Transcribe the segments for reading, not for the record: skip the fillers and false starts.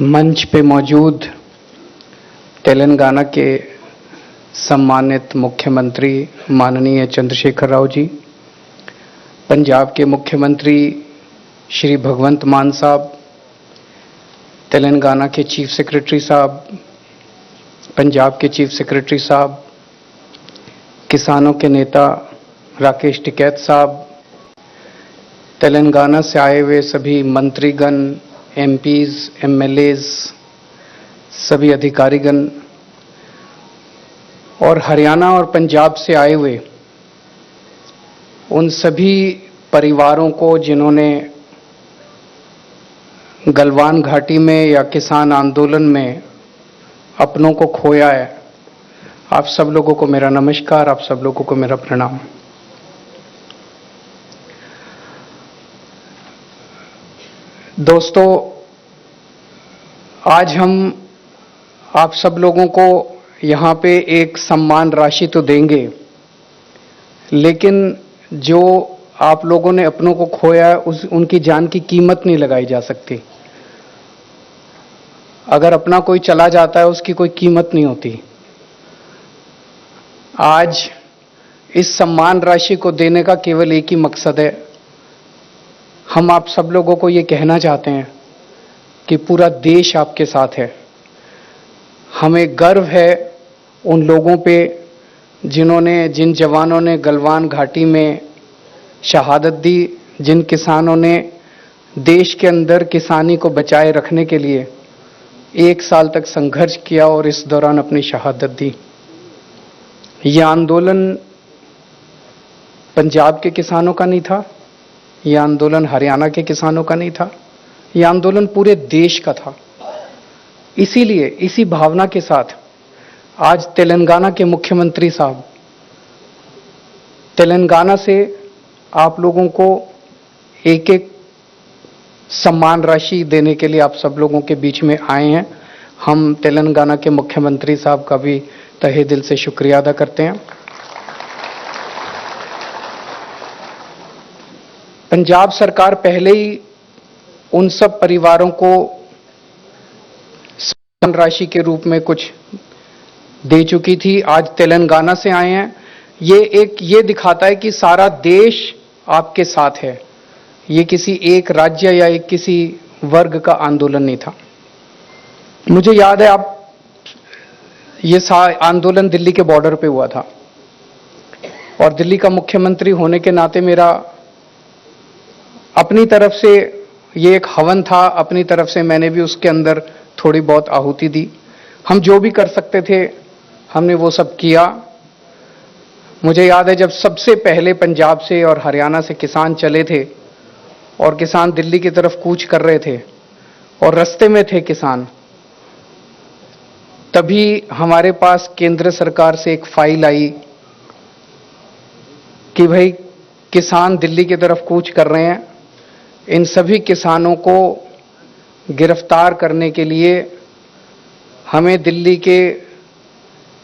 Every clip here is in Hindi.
मंच पे मौजूद तेलंगाना के सम्मानित मुख्यमंत्री माननीय चंद्रशेखर राव जी, पंजाब के मुख्यमंत्री श्री भगवंत मान साहब, तेलंगाना के चीफ सेक्रेटरी साहब, पंजाब के चीफ सेक्रेटरी साहब, किसानों के नेता राकेश टिकैत साहब, तेलंगाना से आए हुए सभी मंत्रीगण, एमपीज, एमएलएज, सभी अधिकारीगण और हरियाणा और पंजाब से आए हुए उन सभी परिवारों को जिन्होंने गलवान घाटी में या किसान आंदोलन में अपनों को खोया है, आप सब लोगों को मेरा नमस्कार, आप सब लोगों को मेरा प्रणाम। दोस्तों, आज हम आप सब लोगों को यहाँ पे एक सम्मान राशि तो देंगे, लेकिन जो आप लोगों ने अपनों को खोया है उनकी जान की कीमत नहीं लगाई जा सकती। अगर अपना कोई चला जाता है उसकी कोई कीमत नहीं होती। आज इस सम्मान राशि को देने का केवल एक ही मकसद है। हम आप सब लोगों को ये कहना चाहते हैं कि पूरा देश आपके साथ है। हमें गर्व है उन लोगों पे जिन जवानों ने गलवान घाटी में शहादत दी, जिन किसानों ने देश के अंदर किसानी को बचाए रखने के लिए 1 साल तक संघर्ष किया और इस दौरान अपनी शहादत दी। यह आंदोलन पंजाब के किसानों का नहीं था, यह आंदोलन हरियाणा के किसानों का नहीं था, यह आंदोलन पूरे देश का था। इसीलिए इसी भावना के साथ आज तेलंगाना के मुख्यमंत्री साहब तेलंगाना से आप लोगों को एक सम्मान राशि देने के लिए आप सब लोगों के बीच में आए हैं। हम तेलंगाना के मुख्यमंत्री साहब का भी तहे दिल से शुक्रिया अदा करते हैं। पंजाब सरकार पहले ही उन सब परिवारों को सम्मान राशि के रूप में कुछ दे चुकी थी। आज तेलंगाना से आए हैं, ये दिखाता है कि सारा देश आपके साथ है। ये किसी एक राज्य या किसी वर्ग का आंदोलन नहीं था। मुझे याद है ये आंदोलन दिल्ली के बॉर्डर पे हुआ था और दिल्ली का मुख्यमंत्री होने के नाते मेरा अपनी तरफ से ये एक हवन था। अपनी तरफ से मैंने भी उसके अंदर थोड़ी बहुत आहुति दी। हम जो भी कर सकते थे हमने वो सब किया। मुझे याद है जब सबसे पहले पंजाब से और हरियाणा से किसान चले थे और किसान दिल्ली की तरफ कूच कर रहे थे और रास्ते में थे किसान, तभी हमारे पास केंद्र सरकार से एक फाइल आई कि भाई किसान दिल्ली की तरफ कूच कर रहे हैं, इन सभी किसानों को गिरफ्तार करने के लिए हमें दिल्ली के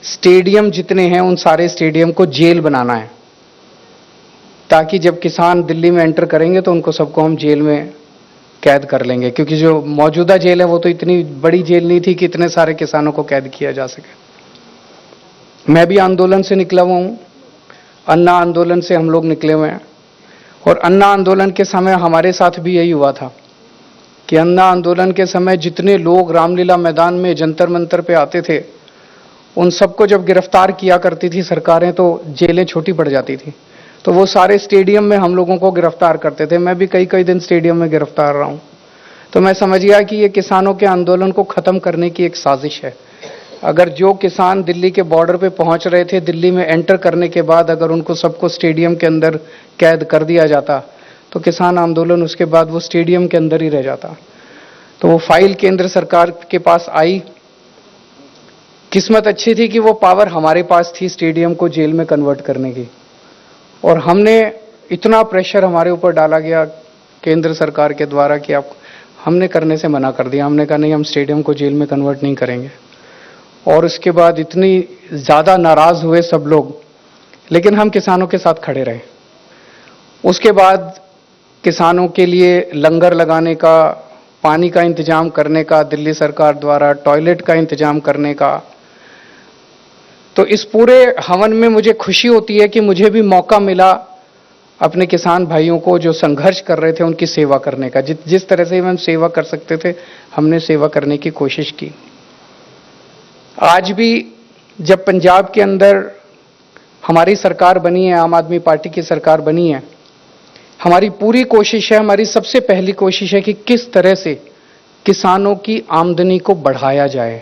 स्टेडियम जितने हैं उन सारे स्टेडियम को जेल बनाना है, ताकि जब किसान दिल्ली में एंटर करेंगे तो उनको सबको हम जेल में कैद कर लेंगे। क्योंकि जो मौजूदा जेल है वो तो इतनी बड़ी जेल नहीं थी कि इतने सारे किसानों को कैद किया जा सके। मैं भी आंदोलन से निकला हुआ हूँ, अन्ना आंदोलन से हम लोग निकले हुए हैं और अन्ना आंदोलन के समय हमारे साथ भी यही हुआ था कि अन्ना आंदोलन के समय जितने लोग रामलीला मैदान में जंतर मंतर पे आते थे उन सबको जब गिरफ्तार किया करती थी सरकारें तो जेलें छोटी पड़ जाती थी। तो वो सारे स्टेडियम में हम लोगों को गिरफ्तार करते थे। मैं भी कई दिन स्टेडियम में गिरफ्तार रहा हूँ। तो मैं समझ गया कि ये किसानों के आंदोलन को ख़त्म करने की एक साजिश है। अगर जो किसान दिल्ली के बॉर्डर पे पहुंच रहे थे, दिल्ली में एंटर करने के बाद अगर उनको सबको स्टेडियम के अंदर कैद कर दिया जाता तो किसान आंदोलन उसके बाद वो स्टेडियम के अंदर ही रह जाता। तो वो फाइल केंद्र सरकार के पास आई। किस्मत अच्छी थी कि वो पावर हमारे पास थी स्टेडियम को जेल में कन्वर्ट करने की, और हमने इतना प्रेशर हमारे ऊपर डाला गया केंद्र सरकार के द्वारा कि हमने करने से मना कर दिया। हमने कहा नहीं, हम स्टेडियम को जेल में कन्वर्ट नहीं करेंगे। और उसके बाद इतनी ज़्यादा नाराज़ हुए सब लोग, लेकिन हम किसानों के साथ खड़े रहे। उसके बाद किसानों के लिए लंगर लगाने का पानी का इंतजाम करने का दिल्ली सरकार द्वारा, टॉयलेट का इंतजाम करने का। तो इस पूरे हवन में मुझे खुशी होती है कि मुझे भी मौका मिला अपने किसान भाइयों को जो संघर्ष कर रहे थे उनकी सेवा करने का। जिस तरह से हम सेवा कर सकते थे हमने सेवा करने की कोशिश की। आज भी जब पंजाब के अंदर हमारी सरकार बनी है, आम आदमी पार्टी की सरकार बनी है, हमारी पूरी कोशिश है, हमारी सबसे पहली कोशिश है कि किस तरह से किसानों की आमदनी को बढ़ाया जाए।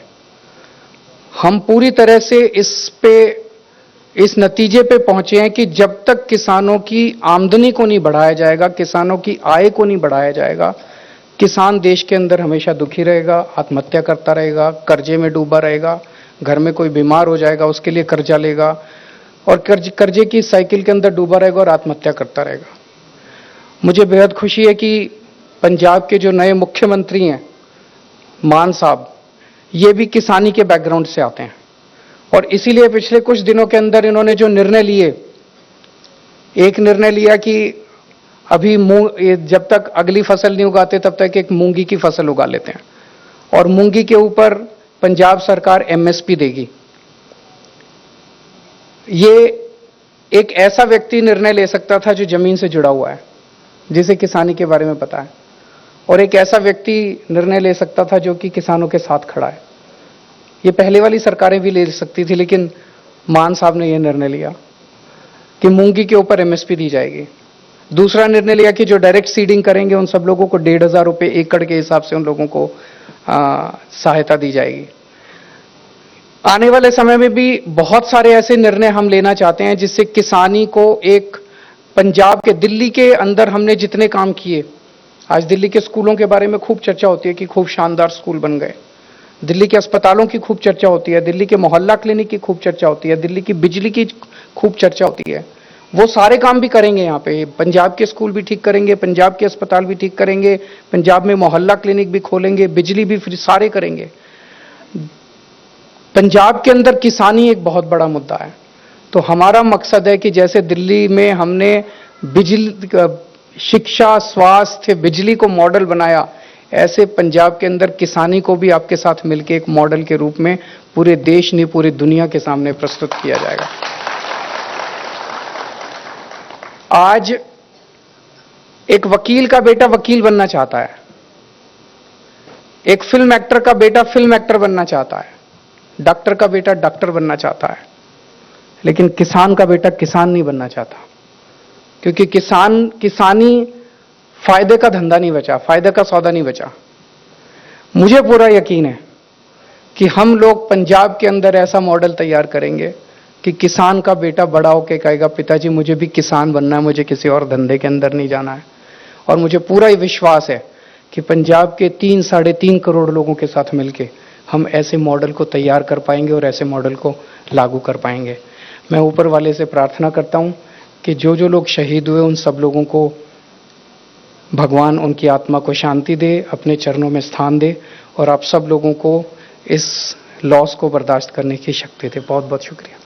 हम पूरी तरह से इस नतीजे पे पहुंचे हैं कि जब तक किसानों की आमदनी को नहीं बढ़ाया जाएगा, किसानों की आय को नहीं बढ़ाया जाएगा, किसान देश के अंदर हमेशा दुखी रहेगा, आत्महत्या करता रहेगा, कर्जे में डूबा रहेगा, घर में कोई बीमार हो जाएगा उसके लिए कर्जा लेगा और कर्जे की साइकिल के अंदर डूबा रहेगा और आत्महत्या करता रहेगा। मुझे बेहद खुशी है कि पंजाब के जो नए मुख्यमंत्री हैं मान साहब, ये भी किसानी के बैकग्राउंड से आते हैं और इसीलिए पिछले कुछ दिनों के अंदर इन्होंने जो निर्णय लिए, एक निर्णय लिया कि अभी जब तक अगली फसल नहीं उगाते तब तक एक मूंगी की फसल उगा लेते हैं और मूंगी के ऊपर पंजाब सरकार एमएसपी देगी। ये एक ऐसा व्यक्ति निर्णय ले सकता था जो जमीन से जुड़ा हुआ है, जिसे किसानी के बारे में पता है, और एक ऐसा व्यक्ति निर्णय ले सकता था जो कि किसानों के साथ खड़ा है। ये पहले वाली सरकारें भी ले सकती थी, लेकिन मान साहब ने यह निर्णय लिया कि मूंगी के ऊपर एमएसपी दी जाएगी। दूसरा निर्णय लिया कि जो डायरेक्ट सीडिंग करेंगे उन सब लोगों को 1,500 रुपये एकड़ के हिसाब से उन लोगों को सहायता दी जाएगी। आने वाले समय में भी बहुत सारे ऐसे निर्णय हम लेना चाहते हैं जिससे किसानी को एक पंजाब के, दिल्ली के अंदर हमने जितने काम किए, आज दिल्ली के स्कूलों के बारे में खूब चर्चा होती है कि खूब शानदार स्कूल बन गए, दिल्ली के अस्पतालों की खूब चर्चा होती है, दिल्ली के मोहल्ला क्लिनिक की खूब चर्चा होती है, दिल्ली की बिजली की खूब चर्चा होती है। वो सारे काम भी करेंगे यहाँ पे, पंजाब के स्कूल भी ठीक करेंगे, पंजाब के अस्पताल भी ठीक करेंगे, पंजाब में मोहल्ला क्लिनिक भी खोलेंगे, बिजली भी फ्री, सारे करेंगे। पंजाब के अंदर किसानी एक बहुत बड़ा मुद्दा है, तो हमारा मकसद है कि जैसे दिल्ली में हमने बिजली, शिक्षा, स्वास्थ्य, बिजली को मॉडल बनाया, ऐसे पंजाब के अंदर किसानी को भी आपके साथ मिलकर एक मॉडल के रूप में पूरे देश नहीं पूरी दुनिया के सामने प्रस्तुत किया जाएगा। आज एक वकील का बेटा वकील बनना चाहता है, एक फिल्म एक्टर का बेटा फिल्म एक्टर बनना चाहता है, डॉक्टर का बेटा डॉक्टर बनना चाहता है, लेकिन किसान का बेटा किसान नहीं बनना चाहता, क्योंकि किसानी फायदे का धंधा नहीं बचा, फायदे का सौदा नहीं बचा। मुझे पूरा यकीन है कि हम लोग पंजाब के अंदर ऐसा मॉडल तैयार करेंगे कि किसान का बेटा बड़ा होकर कहेगा पिताजी मुझे भी किसान बनना है, मुझे किसी और धंधे के अंदर नहीं जाना है। और मुझे पूरा विश्वास है कि पंजाब के 3-3.5 करोड़ लोगों के साथ मिलकर हम ऐसे मॉडल को तैयार कर पाएंगे और ऐसे मॉडल को लागू कर पाएंगे। मैं ऊपर वाले से प्रार्थना करता हूं कि जो जो लोग शहीद हुए उन सब लोगों को भगवान उनकी आत्मा को शांति दे, अपने चरणों में स्थान दे और आप सब लोगों को इस लॉस को बर्दाश्त करने की शक्ति दे। बहुत बहुत शुक्रिया।